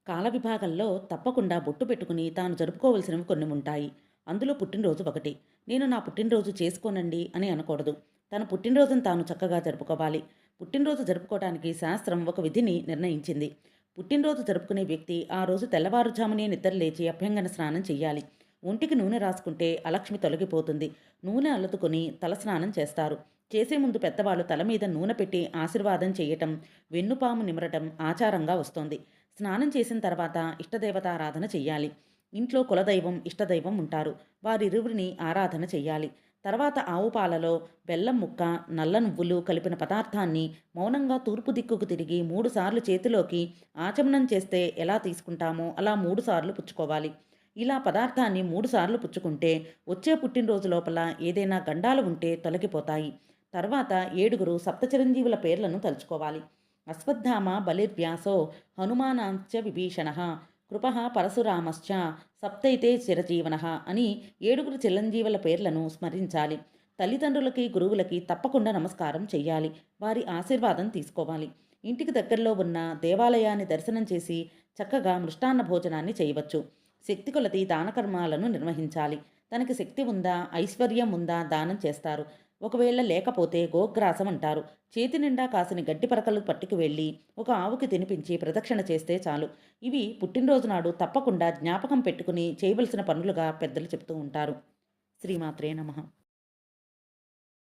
కాల విభాగంలో తప్పకుండా బొట్టు పెట్టుకుని తాను జరుపుకోవలసినవి కొన్ని ఉంటాయి. అందులో పుట్టినరోజు ఒకటి. నేను నా పుట్టినరోజు చేసుకోనండి అని అనకూడదు. తన పుట్టినరోజును తాను చక్కగా జరుపుకోవాలి. పుట్టినరోజు జరుపుకోవడానికి శాస్త్రం ఒక విధిని నిర్ణయించింది. పుట్టినరోజు జరుపుకునే వ్యక్తి ఆ రోజు తెల్లవారుజామునే నిద్ర లేచి అభ్యంగన స్నానం చెయ్యాలి. ఒంటికి నూనె రాసుకుంటే అలక్ష్మి తొలగిపోతుంది. నూనె అల్లుతుకొని తలస్నానం చేస్తారు. చేసే ముందు పెద్దవాళ్ళు తల మీద నూనె పెట్టి ఆశీర్వాదం చేయటం, వెన్నుపాము నిమరటం ఆచారంగా వస్తోంది. స్నానం చేసిన తర్వాత ఇష్టదేవతారాధన చెయ్యాలి. ఇంట్లో కులదైవం, ఇష్టదైవం ఉంటారు. వారిరువురిని ఆరాధన చెయ్యాలి. తర్వాత ఆవు పాలలో బెల్లం ముక్క, నల్ల నువ్వులు కలిపిన పదార్థాన్ని మౌనంగా తూర్పు దిక్కుకు తిరిగి 3 సార్లు చేతిలోకి ఆచమనం చేస్తే ఎలా తీసుకుంటామో అలా 3 సార్లు పుచ్చుకోవాలి. ఇలా పదార్థాన్ని 3 సార్లు పుచ్చుకుంటే వచ్చే పుట్టినరోజు లోపల ఏదైనా గండాలు ఉంటే తొలగిపోతాయి. తర్వాత 7గురు సప్తచిరంజీవుల పేర్లను తలుచుకోవాలి. అశ్వత్థామ బలిర్వ్యాసో హనుమానాంశ్చ విభీషణః కృపః పరశురామశ్చ సప్తైతే చిరజీవనః అని 7గురు చిరంజీవుల పేర్లను స్మరించాలి. తల్లిదండ్రులకి, గురువులకి తప్పకుండా నమస్కారం చెయ్యాలి. వారి ఆశీర్వాదం తీసుకోవాలి. ఇంటికి దగ్గరలో ఉన్న దేవాలయాన్ని దర్శనం చేసి చక్కగా మృష్టాన్న భోజనాన్ని చేయవచ్చు. శక్తి కొలది దానకర్మాలను నిర్వహించాలి. తనకి శక్తి ఉందా, ఐశ్వర్యం ఉందా దానం చేస్తారు. ఒకవేళ లేకపోతే గోగ్రాసం అంటారు. చేతి నిండా కాసిన గడ్డి పరకలు పట్టుకు వెళ్ళి ఒక ఆవుకి తినిపించి ప్రదక్షిణ చేస్తే చాలు. ఇవి పుట్టినరోజు నాడు తప్పకుండా జ్ఞాపకం పెట్టుకుని చేయవలసిన పనులుగా పెద్దలు చెప్తూ ఉంటారు. శ్రీమాత్రే నమః.